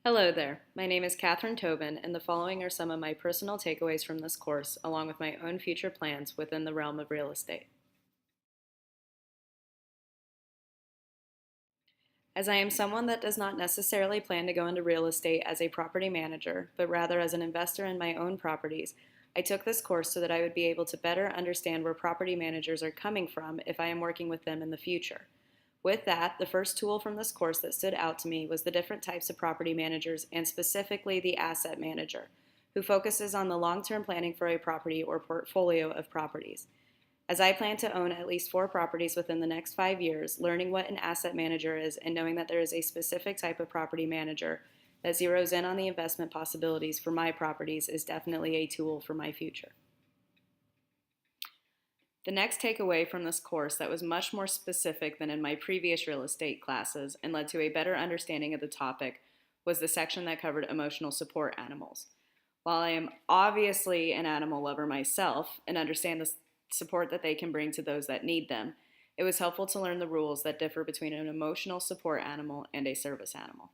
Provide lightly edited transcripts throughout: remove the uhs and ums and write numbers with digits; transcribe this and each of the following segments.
Hello there. My name is Katherine Tobin, and the following are some of my personal takeaways from this course, along with my own future plans within the realm of real estate. As I am someone that does not necessarily plan to go into real estate as a property manager, but rather as an investor in my own properties, I took this course so that I would be able to better understand where property managers are coming from if I am working with them in the future. With that, the first tool from this course that stood out to me was the different types of property managers and specifically the asset manager, who focuses on the long-term planning for a property or portfolio of properties. As I plan to own at least 4 properties within the next 5 years, learning what an asset manager is and knowing that there is a specific type of property manager that zeroes in on the investment possibilities for my properties is definitely a tool for my future. The next takeaway from this course that was much more specific than in my previous real estate classes and led to a better understanding of the topic was the section that covered emotional support animals. While I am obviously an animal lover myself and understand the support that they can bring to those that need them, it was helpful to learn the rules that differ between an emotional support animal and a service animal.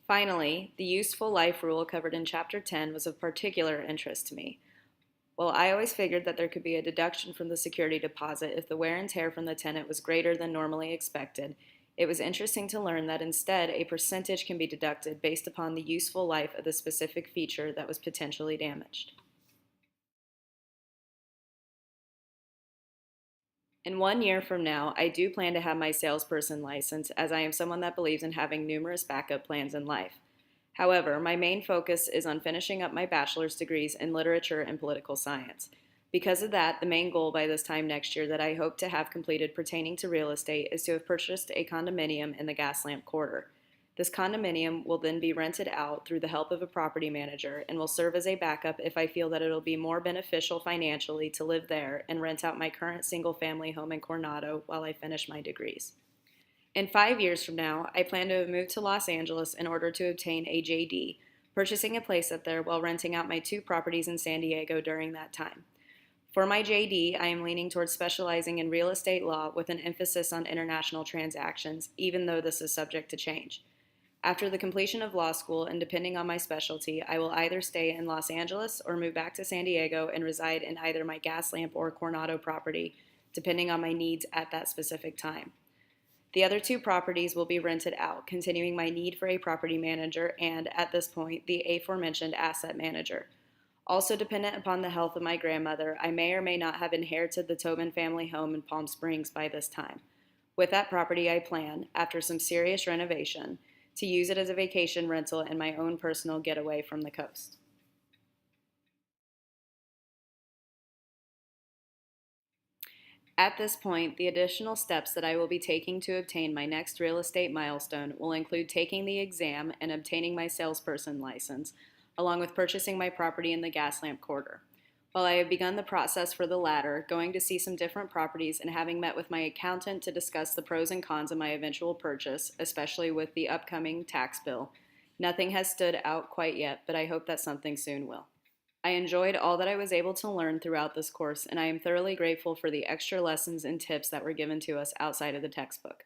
Finally, the useful life rule covered in Chapter 10 was of particular interest to me. Well, I always figured that there could be a deduction from the security deposit if the wear and tear from the tenant was greater than normally expected. It was interesting to learn that instead a percentage can be deducted based upon the useful life of the specific feature that was potentially damaged. In 1 year from now, I do plan to have my salesperson license as I am someone that believes in having numerous backup plans in life. However, my main focus is on finishing up my bachelor's degrees in literature and political science. Because of that, the main goal by this time next year that I hope to have completed pertaining to real estate is to have purchased a condominium in the Gaslamp Quarter. This condominium will then be rented out through the help of a property manager and will serve as a backup if I feel that it'll be more beneficial financially to live there and rent out my current single-family home in Coronado while I finish my degrees. In 5 years from now, I plan to move to Los Angeles in order to obtain a JD, purchasing a place up there while renting out my 2 properties in San Diego during that time. For my JD, I am leaning towards specializing in real estate law with an emphasis on international transactions, even though this is subject to change. After the completion of law school and depending on my specialty, I will either stay in Los Angeles or move back to San Diego and reside in either my Gaslamp or Coronado property, depending on my needs at that specific time. The other 2 properties will be rented out, continuing my need for a property manager and, at this point, the aforementioned asset manager. Also dependent upon the health of my grandmother, I may or may not have inherited the Tobin family home in Palm Springs by this time. With that property, I plan, after some serious renovation, to use it as a vacation rental and my own personal getaway from the coast. At this point, the additional steps that I will be taking to obtain my next real estate milestone will include taking the exam and obtaining my salesperson license, along with purchasing my property in the Gaslamp Quarter. While I have begun the process for the latter, going to see some different properties and having met with my accountant to discuss the pros and cons of my eventual purchase, especially with the upcoming tax bill, nothing has stood out quite yet, but I hope that something soon will. I enjoyed all that I was able to learn throughout this course, and I am thoroughly grateful for the extra lessons and tips that were given to us outside of the textbook.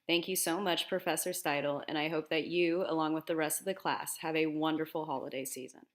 Thank you so much, Professor Steidel, and I hope that you, along with the rest of the class, have a wonderful holiday season.